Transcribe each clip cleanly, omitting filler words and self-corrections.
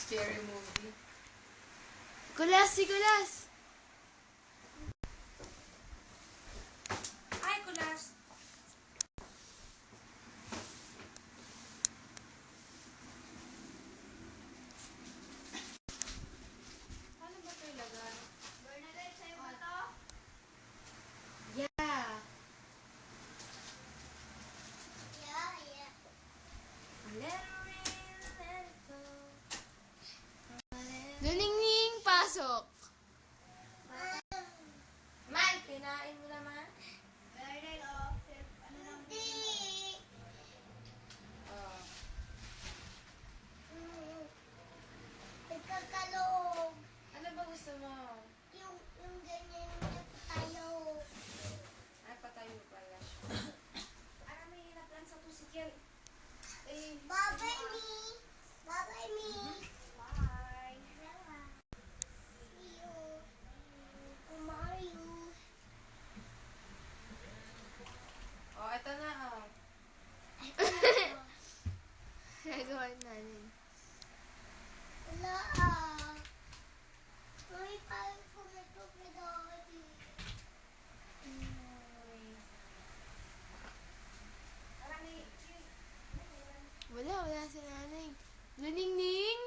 Scary movie. Kulas, si Kulas! Ay, Kulas! Paano ba ito ilagay? Bernadette, sa'yo ba to? Yeah! Yeah. Let it rain, let it go. Nuningning, pasok! Man, kinain mo naman? Bernadette, oh. Ano nang hindi? Oh. Nagkakalog. Ano ba gusto mo? Yung ganyan na tayo. Ay, patayo pala siya. Para may hinap lang sa pusikil. Eh, Bye-bye, me. Bye-bye, me. bye! See you. Mario. Oh, ito na, oh. Nagawa namin. Wala May parang kumito pedali. Wala si nanay. Nuningning!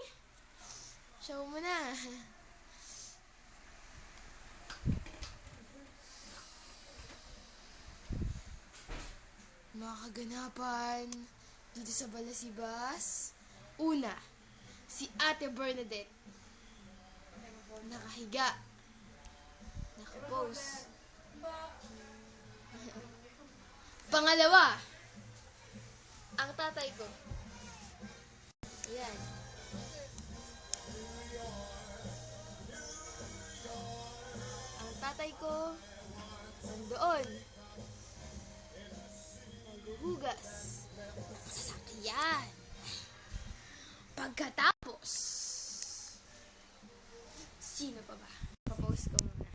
Show mo na. Mga kaganapan dito sa Balasibas. Una, si Ate Bernadette. Nakahiga. Nakapose. Pangalawa, ang tatay ko. Ayan. Ang tatay ko, nandoon. Naghuhugas. Nakasasakyan. Pagkatapos, sino pa ba?